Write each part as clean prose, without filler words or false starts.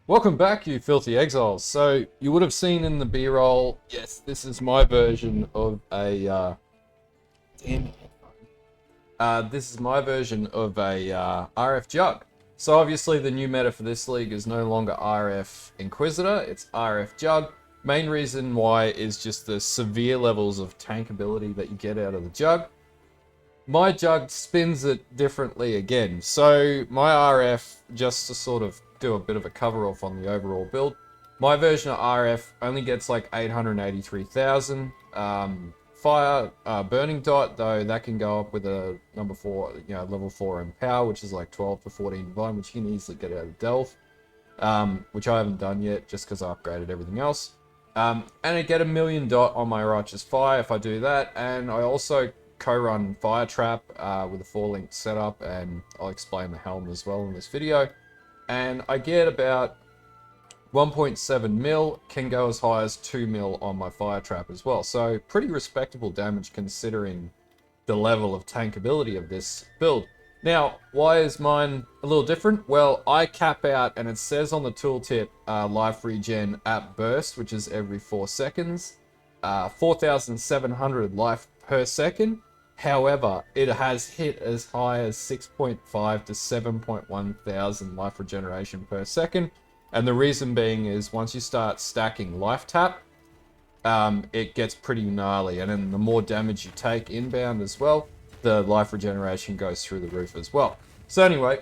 Welcome back, you filthy exiles. So, you would have seen in the B-roll, yes, this is my version of a, damn it. This is my version of a RF Jugg. So obviously the new meta for this league is no longer RF Inquisitor, it's RF Jugg. Main reason why is just the severe levels of tankability that you get out of the Jugg. My Jugg spins it differently again. So my RF, just to sort of do a bit of a cover off on the overall build, my version of RF only gets like 883,000. Fire, Burning Dot, though, that can go up with a number 4, level 4 in power, which is like 12 to 14 divine, which you can easily get out of Delve, which I haven't done yet, just because I upgraded everything else. And I get 1,000,000 dot on my Righteous Fire if I do that, and I also co-run Fire Trap with a 4-link setup, and I'll explain the helm as well in this video. And I get about 1.7 mil, can go as high as 2 mil on my Fire Trap as well. So pretty respectable damage considering the level of tankability of this build. Now, why is mine a little different? Well, I cap out, and it says on the tooltip, life regen at burst, which is every 4 seconds, 4,700 life per second. However, it has hit as high as 6.5 to 7.1 thousand life regeneration per second. And the reason being is once you start stacking life tap, it gets pretty gnarly. And then the more damage you take inbound as well, the life regeneration goes through the roof as well. So anyway,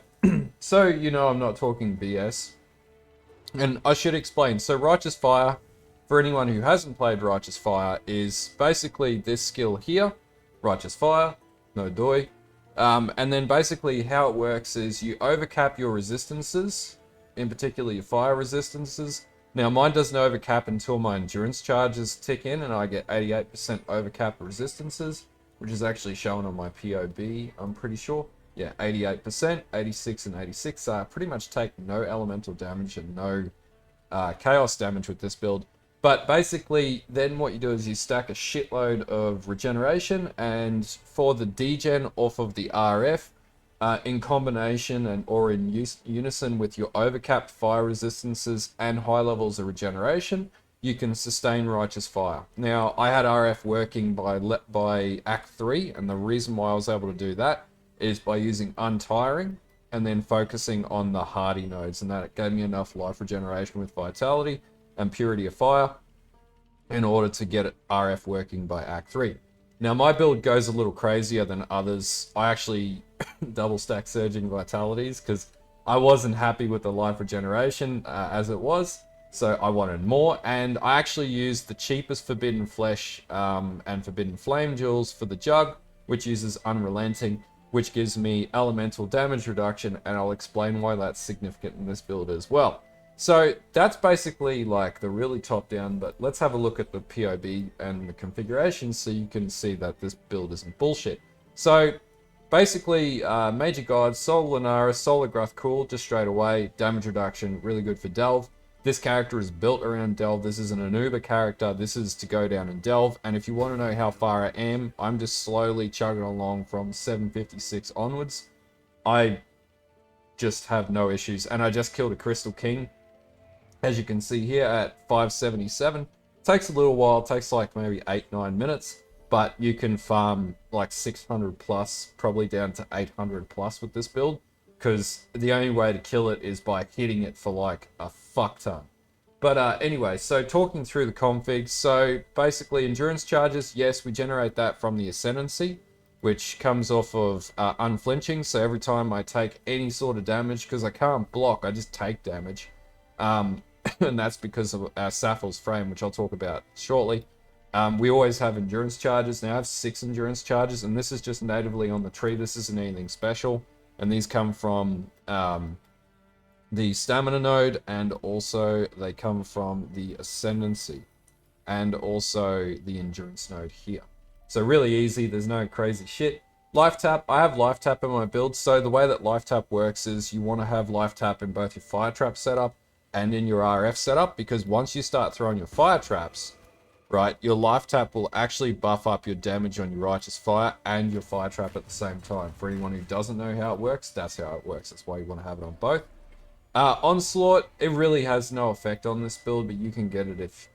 so you know I'm not talking BS. And I should explain. So Righteous Fire, for anyone who hasn't played Righteous Fire, is basically this skill here. Righteous Fire, no doi. And then basically how it works is you overcap your resistances, in particular your fire resistances. Now mine doesn't overcap until my endurance charges tick in, and I get 88% overcap resistances, which is actually shown on my POB, I'm pretty sure. Yeah, 88%, 86 and 86 pretty much take no elemental damage and no chaos damage with this build. But basically, then what you do is you stack a shitload of regeneration, and for the degen off of the RF, in combination or in unison with your overcapped fire resistances and high levels of regeneration, you can sustain Righteous Fire. Now, I had RF working by Act 3, and the reason why I was able to do that is by using Untiring and then focusing on the hardy nodes, and that it gave me enough life regeneration with Vitality and Purity of Fire in order to get it RF working by Act 3. Now, my build goes a little crazier than others. I actually double stack Surging Vitalities because I wasn't happy with the life regeneration as it was, so I wanted more. And I actually used the cheapest Forbidden Flesh and Forbidden Flame Jewels for the Jugg, which uses Unrelenting, which gives me elemental damage reduction, and I'll explain why that's significant in this build as well. So that's basically like the really top down, but let's have a look at the POB and the configuration so you can see that this build isn't bullshit. So basically, Major Gods, Soul Lunaris, Solar Gruth Cool, just straight away, damage reduction, really good for Delve. This character is built around Delve. This is an Anuba character. This is to go down and Delve. And if you want to know how far I am, I'm just slowly chugging along from 756 onwards. I just have no issues. And I just killed a Crystal King, as you can see here, at 577. Takes a little while, takes like maybe 8-9 minutes, but you can farm like 600 plus, probably down to 800 plus with this build, because the only way to kill it is by hitting it for like a fuck ton. But anyway, so talking through the config, so basically endurance charges, yes, we generate that from the Ascendancy, which comes off of unflinching, so every time I take any sort of damage, because I can't block, I just take damage. And that's because of our Sappho's frame, which I'll talk about shortly. We always have endurance charges. Now I have 6 endurance charges, and this is just natively on the tree. This isn't anything special. And these come from the stamina node, and also they come from the ascendancy, and also the endurance node here. So really easy, there's no crazy shit. Life tap, I have life tap in my build. So the way that life tap works is you want to have life tap in both your fire trap setup and in your RF setup, because once you start throwing your fire traps, right, your life tap will actually buff up your damage on your Righteous Fire and your fire trap at the same time. For anyone who doesn't know how it works, that's how it works. That's why you want to have it on both. Onslaught, it really has no effect on this build, but you can get it if,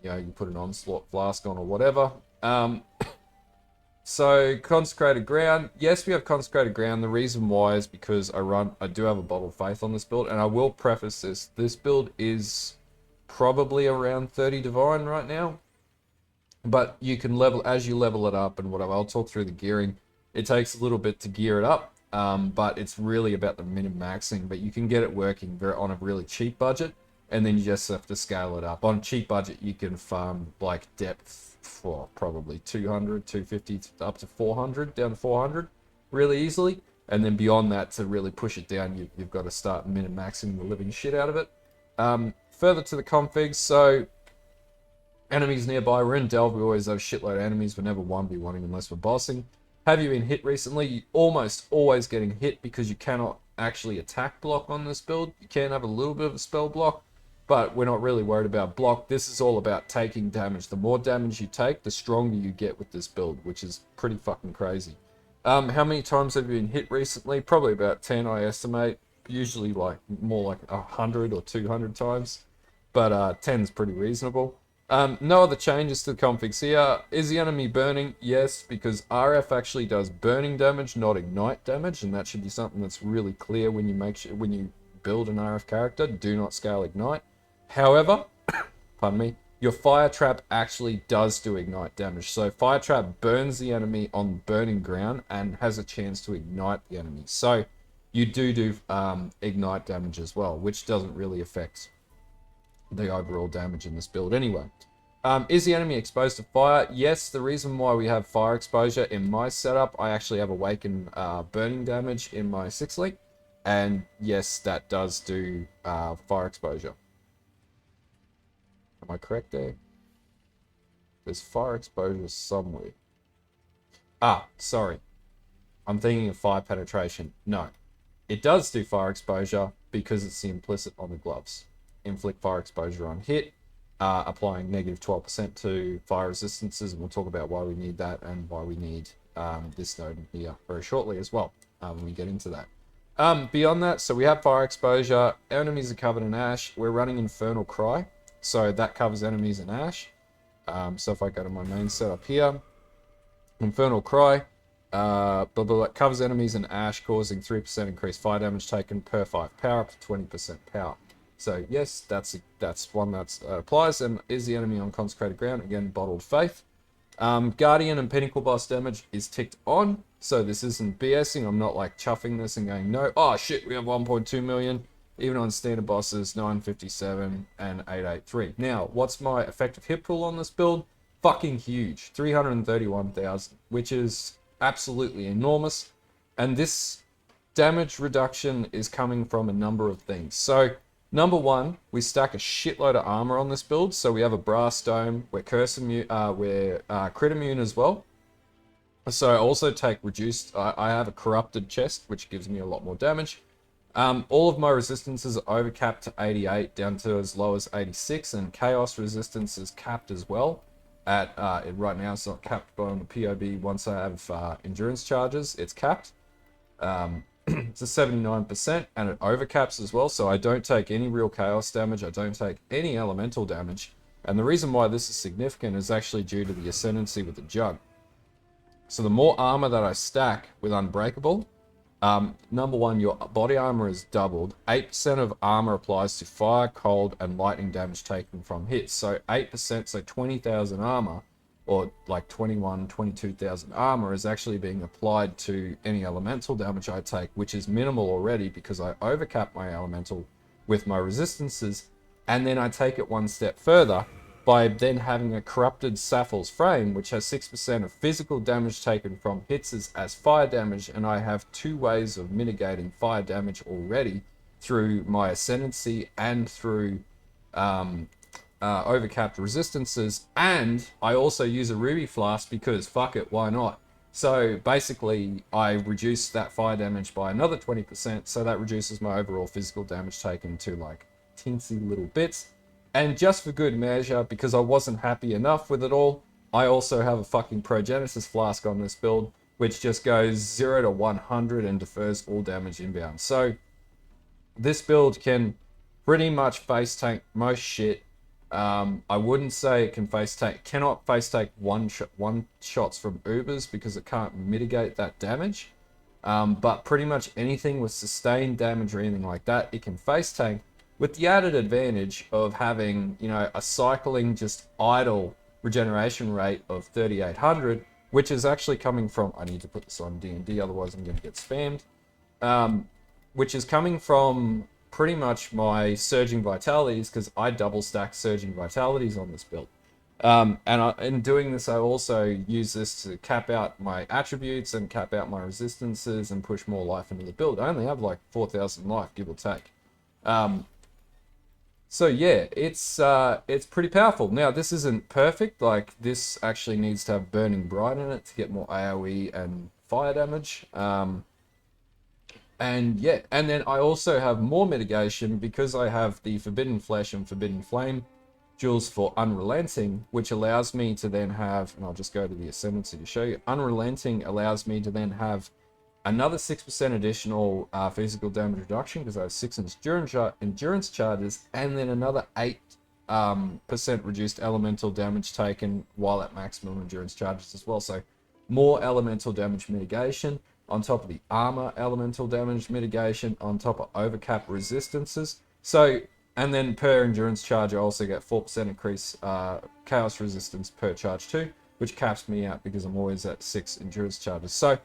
you know, you put an Onslaught flask on or whatever. So Consecrated Ground, yes, we have Consecrated Ground. The reason why is because I do have a Bottle of Faith on this build, and I will preface this build is probably around 30 Divine right now. But you can level, as you level it up and whatever, I'll talk through the gearing. It takes a little bit to gear it up, but it's really about the min-maxing. But you can get it working on a really cheap budget, and then you just have to scale it up. On a cheap budget, you can farm like depth for probably 200, 250, up to 400, down to 400 really easily. And then beyond that, to really push it down, you've got to start min-maxing the living shit out of it. Further to the configs, so enemies nearby. We're in Delve, we always have a shitload of enemies. We're never 1v1ing unless we're bossing. Have you been hit recently? You're almost always getting hit because you cannot actually attack block on this build. You can have a little bit of a spell block, but we're not really worried about block. This is all about taking damage. The more damage you take, the stronger you get with this build, which is pretty fucking crazy. How many times have you been hit recently? Probably about 10, I estimate. Usually like more like 100 or 200 times, but 10 is pretty reasonable. No other changes to the configs here. Is the enemy burning? Yes, because RF actually does burning damage, not ignite damage, and that should be something that's really clear when you when you build an RF character. Do not scale ignite. However, pardon me, your fire trap actually does do ignite damage. So fire trap burns the enemy on burning ground and has a chance to ignite the enemy. So you do ignite damage as well, which doesn't really affect the overall damage in this build anyway. Is the enemy exposed to fire? Yes, the reason why we have fire exposure in my setup, I actually have awaken burning damage in my 6-link, and yes, that does do fire exposure. Am I correct there? There's fire exposure somewhere. Sorry. I'm thinking of fire penetration. No. It does do fire exposure because it's the implicit on the gloves. Inflict fire exposure on hit, applying negative 12% to fire resistances, and we'll talk about why we need that and why we need this node in here very shortly as well, when we get into that. Beyond that, so we have fire exposure, enemies are covered in ash, we're running Infernal Cry, so that covers enemies in ash. So if I go to my main setup here, Infernal Cry, covers enemies in ash, causing 3% increased fire damage taken per 5 power, up to 20% power. So yes, that's one that applies. And is the enemy on Consecrated Ground? Again, Bottled Faith. Guardian and Pinnacle boss damage is ticked on, so this isn't BSing. I'm not like chuffing this and going, no, oh shit, we have 1.2 million. Even on standard bosses, 957 and 883. Now, what's my effective hit pool on this build? Fucking huge, 331,000, which is absolutely enormous. And this damage reduction is coming from a number of things. So, number one, we stack a shitload of armor on this build. So we have a brass dome, we're curse immune, we're crit immune as well. So I also take reduced, I have a corrupted chest, which gives me a lot more damage. All of my resistances are overcapped to 88, down to as low as 86, and chaos resistance is capped as well. Right now it's not capped, but on the POB, once I have endurance charges, it's capped. It's a 79%, and it overcaps as well, so I don't take any real chaos damage, I don't take any elemental damage, and the reason why this is significant is actually due to the ascendancy with the Jugg. So the more armor that I stack with Unbreakable, number one, your body armor is doubled. 8% of armor applies to fire, cold, and lightning damage taken from hits, so 8%, so 20,000 armor, or like 22,000 armor is actually being applied to any elemental damage I take, which is minimal already because I overcap my elemental with my resistances, and then I take it one step further by then having a corrupted Sapphal's Frame, which has 6% of physical damage taken from hits as fire damage, and I have 2 ways of mitigating fire damage already through my ascendancy and through overcapped resistances, and I also use a ruby flask because fuck it, why not? So basically I reduce that fire damage by another 20%, so that reduces my overall physical damage taken to like teensy little bits. And just for good measure, because I wasn't happy enough with it all, I also have a fucking Progenesis flask on this build, which just goes 0 to 100 and defers all damage inbound. So This build can pretty much face tank most shit. I wouldn't say it can face tank, cannot face tank one shots from Ubers because it can't mitigate that damage. But pretty much anything with sustained damage or anything like that, it can face tank, with the added advantage of having, you know, a cycling just idle regeneration rate of 3800, which is actually coming from, I need to put this on D&D, otherwise I'm going to get spammed, which is coming from pretty much my surging vitalities, because I double stack surging vitalities on this build. In doing this, I also use this to cap out my attributes and cap out my resistances and push more life into the build. I only have like 4,000 life, give or take. So yeah, it's pretty powerful. Now, this isn't perfect. Like, this actually needs to have Burning Bright in it to get more AoE and fire damage. And yeah, and then I also have more mitigation because I have the Forbidden Flesh and Forbidden Flame jewels for Unrelenting, which allows me to then have, and I'll just go to the Ascendancy to show you, Unrelenting allows me to then have another 6% additional physical damage reduction because I have 6 endurance charges, and then another 8% reduced elemental damage taken while at maximum endurance charges as well. So more elemental damage mitigation on top of the armor elemental damage mitigation on top of overcap resistances. So, and then per endurance charge I also get 4% increase chaos resistance per charge too, which caps me out because I'm always at 6 endurance charges. So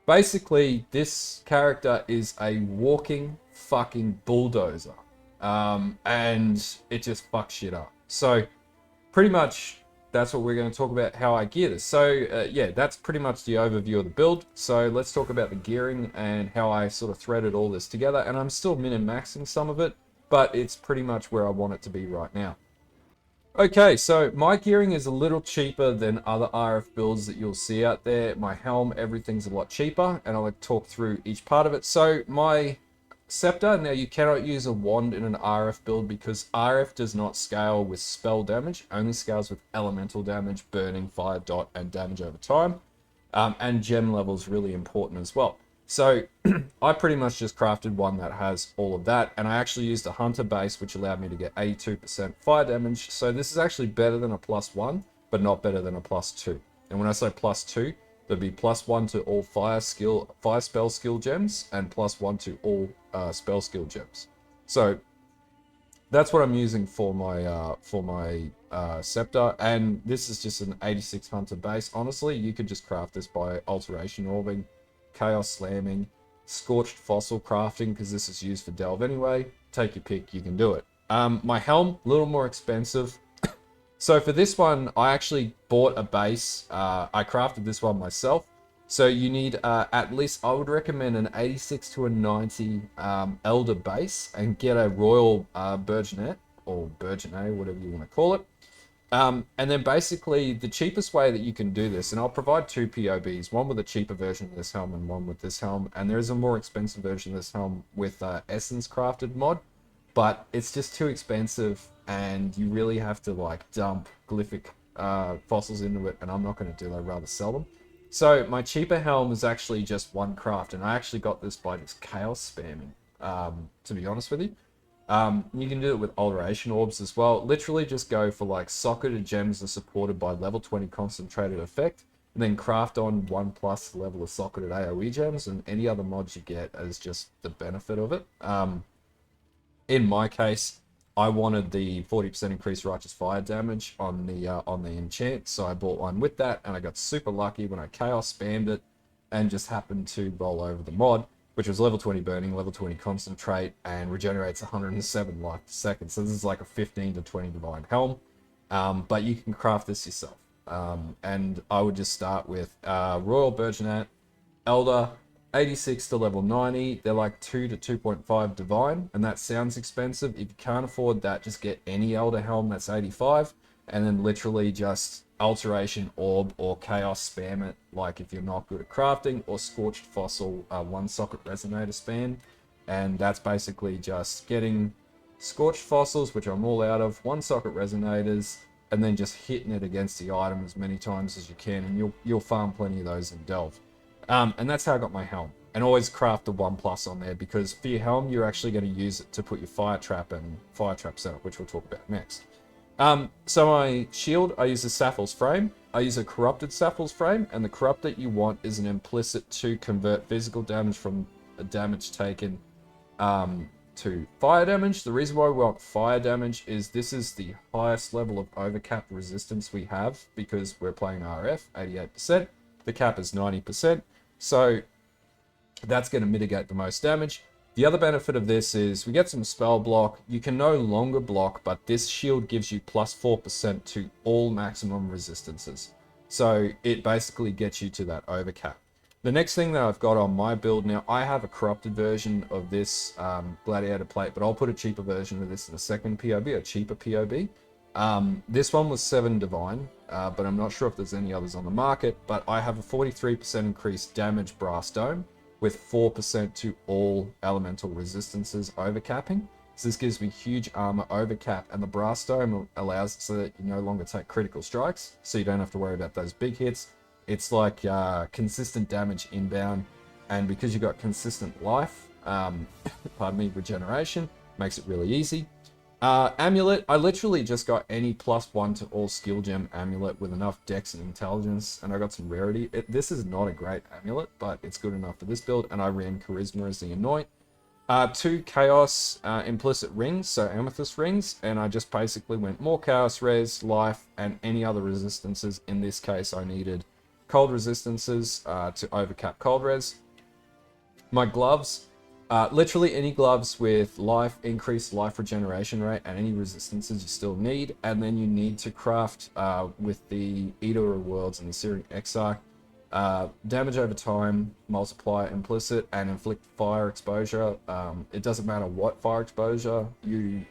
basically this character is a walking fucking bulldozer, and it just fucks shit up. So pretty much that's what we're going to talk about, how I gear this. So yeah, that's pretty much the overview of the build. So let's talk about the gearing and how I sort of threaded all this together. And I'm still min and maxing some of it, but it's pretty much where I want it to be right now. Okay, so my gearing is a little cheaper than other RF builds that you'll see out there. My helm, everything's a lot cheaper, and I'll talk through each part of it. So my scepter, now you cannot use a wand in an RF build because RF does not scale with spell damage, only scales with elemental damage, burning, fire, dot, and damage over time. And gem level is really important as well. So I pretty much just crafted one that has all of that, and I actually used a hunter base, which allowed me to get 82% fire damage. So this is actually better than a +1, but not better than a +2. And when I say +2, there'd be +1 to all fire spell skill gems, and +1 to all spell skill gems. So that's what I'm using for my scepter, and this is just an 86 hunter base. Honestly, you could just craft this by alteration orbing, chaos slamming, scorched fossil crafting, because this is used for delve anyway. Take your pick, you can do it. My helm, a little more expensive. So for this one, I actually bought a base. I crafted this one myself. So you need at least, I would recommend an 86 to a 90 Elder base, and get a Royal Burgeonet, or Burgeonet, whatever you want to call it. And then basically the cheapest way that you can do this, and I'll provide 2 POBs, one with a cheaper version of this helm and one with this helm, and there is a more expensive version of this helm with Essence Crafted mod, but it's just too expensive and you really have to like dump glyphic fossils into it, and I'm not going to do that, I'd rather sell them. So my cheaper helm is actually just 1 craft, and I actually got this by just chaos spamming, to be honest with you. You can do it with alteration orbs as well. Literally just go for like socketed gems that are supported by level 20 concentrated effect, and then craft on 1+ level of socketed AoE gems, and any other mods you get as just the benefit of it. In my case, I wanted the 40% increased righteous fire damage on the enchant, so I bought one with that, and I got super lucky when I chaos spammed it and just happened to roll over the mod, which was level 20 burning, level 20 concentrate, and regenerates 107 life per second. So this is like a 15 to 20 divine helm, but you can craft this yourself. And I would just start with Royal Burgeonet, Elder, 86 to level 90. They're like 2 to 2.5 divine, and that sounds expensive. If you can't afford that, just get any Elder helm that's 85, and then literally just alteration orb or chaos spam it, like if you're not good at crafting, or scorched fossil 1 socket resonator spam, and that's basically just getting scorched fossils, which I'm all out of, 1 socket resonators, and then just hitting it against the item as many times as you can, and you'll farm plenty of those in delve. And that's how I got my helm. And always craft the 1+ on there, because for your helm, you're actually going to use it to put your fire trap and fire trap setup, which we'll talk about next. So my shield, I use a Sapphire's frame. I use a corrupted Sapphire's frame, and the corrupt that you want is an implicit to convert physical damage from a damage taken to fire damage. The reason why we want fire damage is this is the highest level of overcap resistance we have, because we're playing RF, 88%. The cap is 90%. So that's going to mitigate the most damage. The other benefit of this is we get some spell block. You can no longer block, but this shield gives you plus 4% to all maximum resistances. So it basically gets you to that overcap. The next thing that I've got on my build now, I have a corrupted version of this gladiator plate, but I'll put a cheaper version of this in a second POB, a cheaper POB. This one was 7 divine, but I'm not sure if there's any others on the market, but I have a 43% increased damage brass dome, with 4% to all elemental resistances overcapping. So this gives me huge armor overcap, and the brass dome allows it so that you no longer take critical strikes, so you don't have to worry about those big hits. It's like consistent damage inbound, and because you've got consistent life, pardon me, regeneration, makes it really easy. Amulet, I literally just got any +1 to all skill gem amulet with enough dex and intelligence, and I got some rarity. This is not a great amulet, but it's good enough for this build, and I ran charisma as the anoint. 2 chaos implicit rings, so amethyst rings, and I just basically went more chaos res, life, and any other resistances. In this case, I needed cold resistances to overcap cold res. My gloves, literally any gloves with life, increased life regeneration rate, and any resistances you still need. And then you need to craft with the Eater of Worlds and the Searing Exarch. Damage over time, multiplier implicit, and inflict fire exposure. It doesn't matter what fire exposure you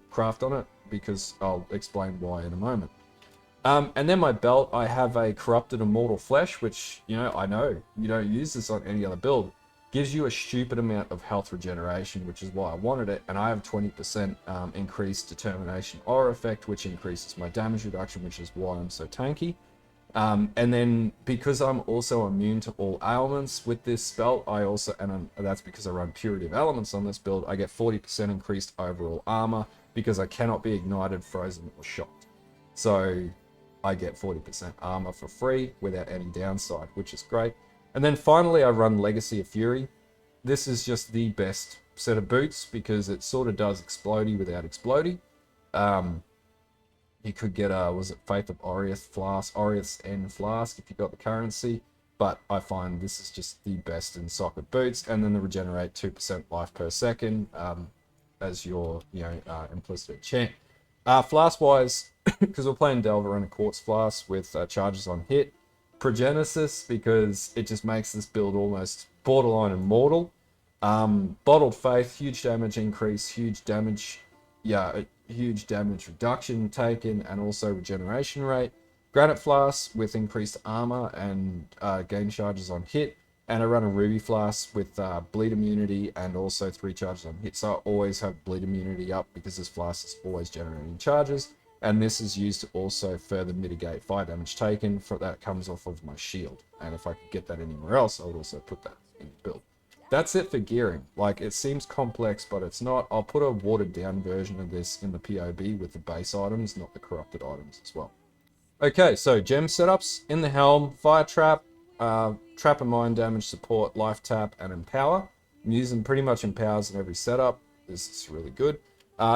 craft on it, because I'll explain why in a moment. And then my belt, I have a corrupted immortal flesh, which, I know you don't use this on any other build. Gives you a stupid amount of health regeneration, which is why I wanted it. And I have 20% increased determination aura effect, which increases my damage reduction, which is why I'm so tanky. And then because I'm also immune to all ailments with this belt, that's because I run Purity of Elements on this build, I get 40% increased overall armor, because I cannot be ignited, frozen, or shocked. So I get 40% armor for free without any downside, which is great. And then finally, I run Legacy of Fury. This is just the best set of boots, because it sort of does explodey without explodey. You could get was it Faith of Orieth's End Flask if you got the currency. But I find this is just the best in socket boots. And then the regenerate 2% life per second as your implicit enchant. Flask-wise, because we're playing Delver and a Quartz Flask with charges on hit. Progenesis, because it just makes this build almost borderline immortal. Bottled Faith, huge damage increase, huge damage reduction taken, and also regeneration rate. Granite Flask with increased armor and gain charges on hit. And I run a Ruby Flask with bleed immunity and also 3 charges on hit. So I always have bleed immunity up, because this flask is always generating charges. And this is used to also further mitigate fire damage taken that comes off of my shield. And if I could get that anywhere else, I would also put that in the build. That's it for gearing. Like, it seems complex, but it's not. I'll put a watered down version of this in the POB with the base items, not the corrupted items as well. Okay, so gem setups. In the helm, fire trap, trap and mine damage support, life tap, and empower. I'm using pretty much empowers in every setup. This is really good.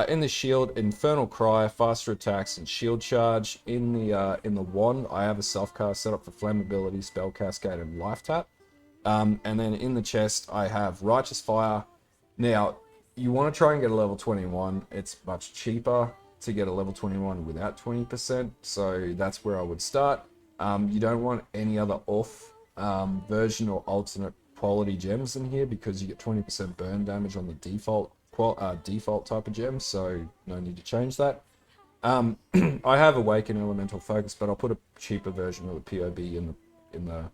In the shield, Infernal Cry, faster attacks, and shield charge. In the wand, I have a self-cast set up for flammability, spell cascade, and life tap. And then in the chest, I have Righteous Fire. Now, you want to try and get a level 21. It's much cheaper to get a level 21 without 20%, so that's where I would start. You don't want any other off version or alternate quality gems in here, because you get 20% burn damage on the default type of gem, so no need to change that. I have Awaken Elemental Focus, but I'll put a cheaper version of the POB in the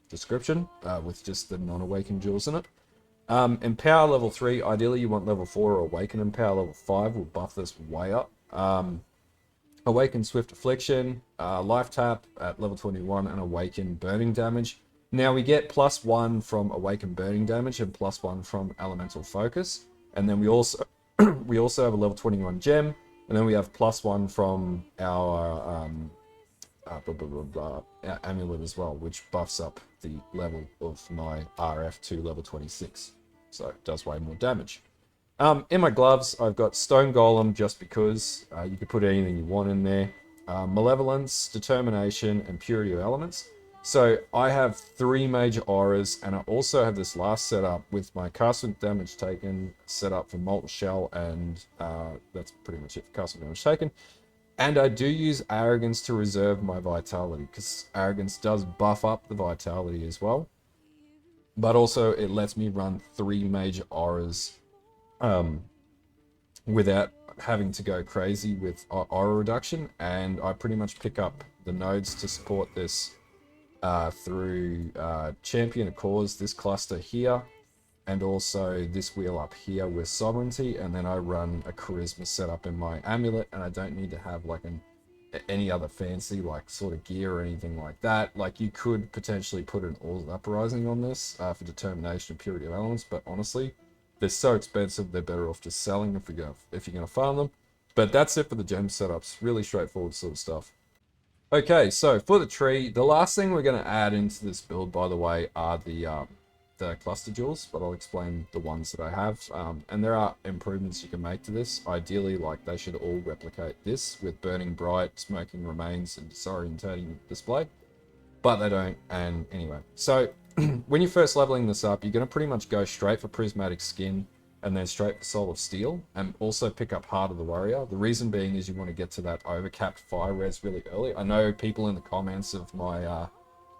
description with just the non-awakened jewels in it. Empower level 3, ideally you want level 4 or Awaken Empower level 5 will buff this way up. Awaken Swift Affliction, Life Tap at level 21, and Awaken Burning Damage. Now we get +1 from Awakened Burning damage and +1 from Elemental Focus. And then we also we also have a level 21 gem, and then we have +1 from our our amulet as well, which buffs up the level of my RF to level 26. So it does way more damage. In my gloves, I've got Stone Golem just because you could put anything you want in there. Malevolence, Determination, and Purity of Elements. So I have 3 major auras, and I also have this last setup with my cast with damage taken set up for Molten Shell, and that's pretty much it for cast with damage taken. And I do use Arrogance to reserve my Vitality, because Arrogance does buff up the Vitality as well. But also it lets me run 3 major auras without having to go crazy with aura reduction, and I pretty much pick up the nodes to support this through Champion of Cause, this cluster here, and also this wheel up here with Sovereignty, and then I run a Charisma setup in my amulet, and I don't need to have like any other fancy like sort of gear or anything like that. Like you could potentially put an All Uprising on this for Determination and Purity of Elements, but honestly, they're so expensive, they're better off just selling if you're gonna farm them. But that's it for the gem setups. Really straightforward sort of stuff. Okay, so for the tree, the last thing we're going to add into this build, by the way, are the cluster jewels, but I'll explain the ones that I have. And there are improvements you can make to this. Ideally, like they should all replicate this with Burning Bright, Smoking Remains, and Disorientating Display, but they don't. And anyway, so when you're first leveling this up, you're going to pretty much go straight for Prismatic Skin, and then straight for Soul of Steel, and also pick up Heart of the Warrior. The reason being is you want to get to that overcapped fire res really early. I know people in the comments of my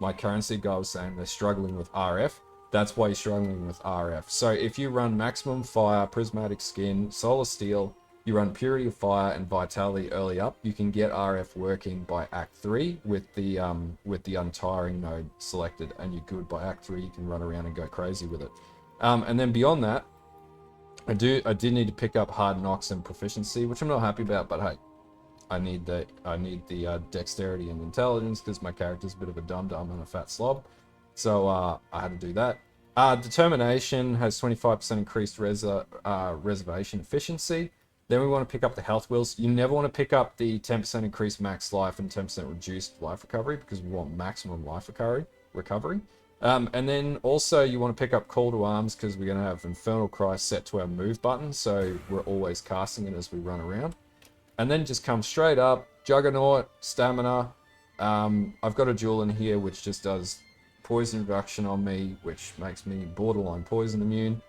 my currency guy was saying they're struggling with RF. That's why you're struggling with RF. So if you run Maximum Fire, Prismatic Skin, Soul of Steel, you run Purity of Fire and Vitality early up, you can get RF working by Act 3 with the Untiring node selected, and you're good by Act 3. You can run around and go crazy with it. And then beyond that, I did need to pick up Hard Knocks and Proficiency, which I'm not happy about, but hey, I need the Dexterity and Intelligence because my character's a bit of a dum-dum and a fat slob, so I had to do that. Determination has 25% increased reservation efficiency. Then we want to pick up the health wheels. You never want to pick up the 10% increased max life and 10% reduced life recovery because we want maximum life recovery. And then also you want to pick up Call to Arms because we're going to have Infernal Cry set to our move button, so we're always casting it as we run around. And then just come straight up, Juggernaut, Stamina. I've got a jewel in here which just does poison reduction on me, which makes me borderline poison immune.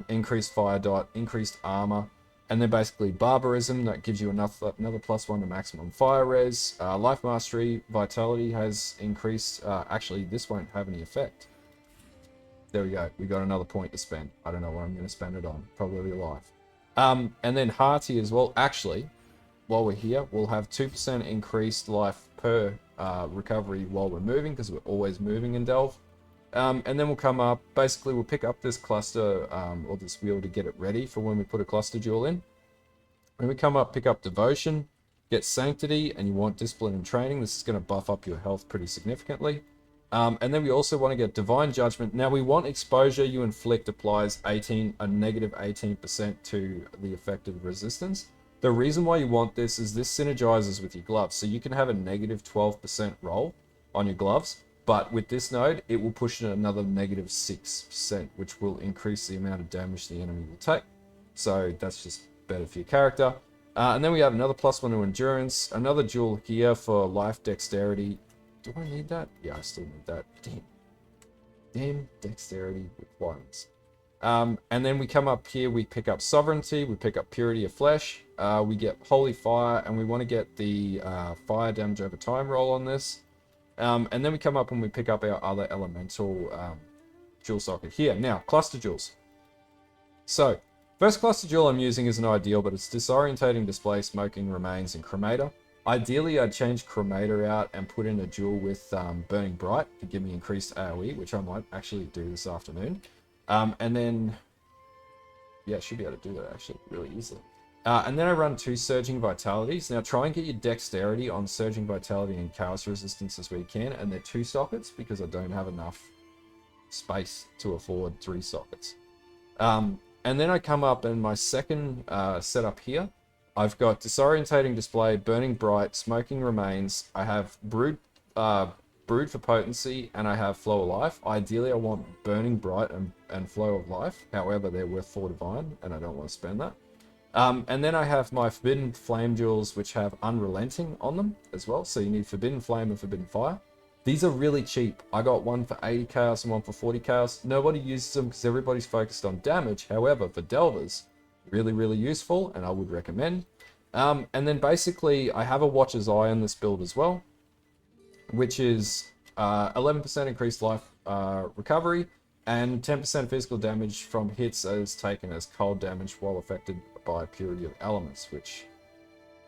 Increased fire dot, increased armor. And then basically Barbarism, that gives you another +1 to maximum fire res. Life Mastery, Vitality has increased. Actually, this won't have any effect. There we go. We got another point to spend. I don't know what I'm going to spend it on. Probably life. And then Hearty as well. Actually, while we're here, we'll have 2% increased life per recovery while we're moving, because we're always moving in Delve. And then we'll come up, basically we'll pick up this cluster or this wheel to get it ready for when we put a cluster jewel in. When we come up, pick up Devotion, get Sanctity, and you want Discipline and Training. This is going to buff up your health pretty significantly. And then we also want to get Divine Judgment. Now we want Exposure you inflict applies a negative 18% to the affected resistance. The reason why you want this is this synergizes with your gloves. So you can have a negative 12% roll on your gloves, but with this node, it will push it another negative 6%, which will increase the amount of damage the enemy will take. So that's just better for your character. And then we have another +1 to Endurance, another jewel here for Life Dexterity. Do I need that? Yeah, I still need that. Damn Dexterity requirements. And then we come up here, we pick up Sovereignty, we pick up Purity of Flesh, we get Holy Fire, and we want to get the fire damage over time roll on this. And then we come up and we pick up our other elemental jewel socket here. Now, cluster jewels. So, first cluster jewel I'm using isn't ideal, but it's Disorientating Display, Smoking Remains, and Cremator. Ideally, I'd change Cremator out and put in a jewel with Burning Bright to give me increased AoE, which I might actually do this afternoon. And then, yeah, I should be able to do that actually really easily. And then I run 2 Surging Vitalities. Now try and get your Dexterity on Surging Vitality and Chaos Resistance where you can, and they're 2 sockets because I don't have enough space to afford 3 sockets. And then I come up in my second setup here. I've got Disorientating Display, Burning Bright, Smoking Remains. I have Brood for Potency, and I have Flow of Life. Ideally, I want Burning Bright and Flow of Life. However, they're worth 4 Divine, and I don't want to spend that. And then I have my Forbidden Flame Jewels, which have Unrelenting on them as well. So you need Forbidden Flame and Forbidden Fire. These are really cheap. I got one for 80 chaos and one for 40 chaos. Nobody uses them because everybody's focused on damage. However, for Delvers, really, really useful, and I would recommend. And then basically, I have a Watcher's Eye in this build as well, which is 11% increased life recovery and 10% physical damage from hits as taken as cold damage while affected by Purity of Elements, which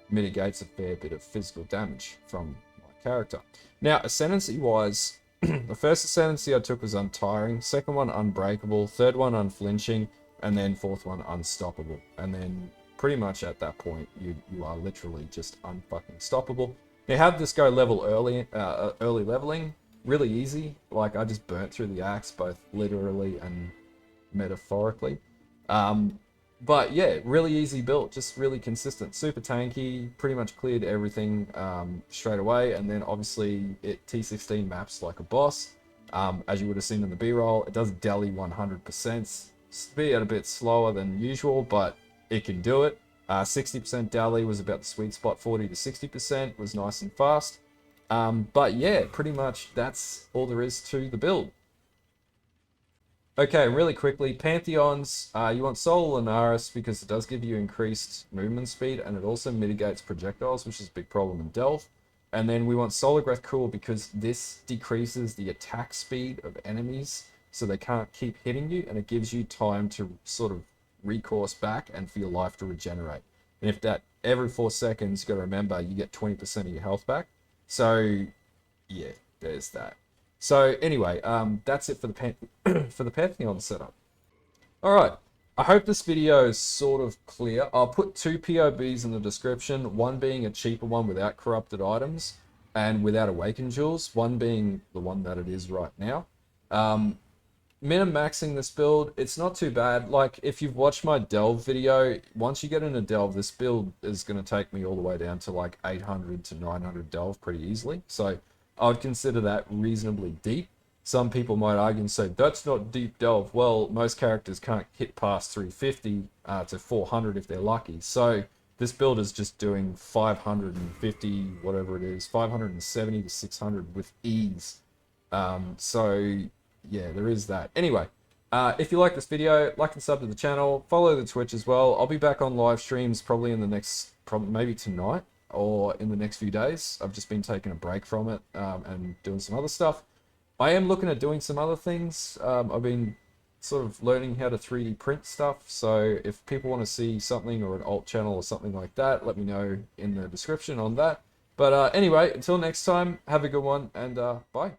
mitigates a fair bit of physical damage from my character. Now, Ascendancy-wise, the first Ascendancy I took was Untiring, second one Unbreakable, third one Unflinching, and then fourth one Unstoppable. And then pretty much at that point, you are literally just unfucking stoppable. Now, have this go level early leveling, really easy. Like, I just burnt through the axe, both literally and metaphorically. But yeah, really easy build, just really consistent. Super tanky, pretty much cleared everything straight away. And then obviously it T16 maps like a boss. As you would have seen in the B-roll, it does deli 100%. Be a bit slower than usual, but it can do it. 60% deli was about the sweet spot, 40 to 60% was nice and fast. But yeah, pretty much that's all there is to the build. Okay, really quickly, Pantheons, you want Soul Lunaris because it does give you increased movement speed and it also mitigates projectiles, which is a big problem in Delve. And then we want Solar Breath Cool because this decreases the attack speed of enemies so they can't keep hitting you, and it gives you time to sort of recourse back and for your life to regenerate. And if that every 4 seconds, you got to remember you get 20% of your health back. So yeah, there's that. So anyway, that's it for the Pantheon setup. All right, I hope this video is sort of clear. I'll put 2 POBs in the description, one being a cheaper one without corrupted items and without awakened jewels, one being the one that it is right now. Min-maxing this build, it's not too bad. Like, if you've watched my Delve video, once you get into Delve, this build is going to take me all the way down to like 800 to 900 Delve pretty easily. So I would consider that reasonably deep. Some people might argue and say, that's not deep Delve. Well, most characters can't hit past 350 to 400 if they're lucky. So this build is just doing 550, whatever it is, 570 to 600 with ease. So yeah, there is that. Anyway, if you like this video, like and sub to the channel, follow the Twitch as well. I'll be back on live streams probably in the next, maybe tonight or in the next few days. I've just been taking a break from it and doing some other stuff. I am looking at doing some other things. I've been sort of learning how to 3D print stuff. So if people want to see something or an alt channel or something like that, let me know in the description on that. But anyway, until next time, have a good one and bye.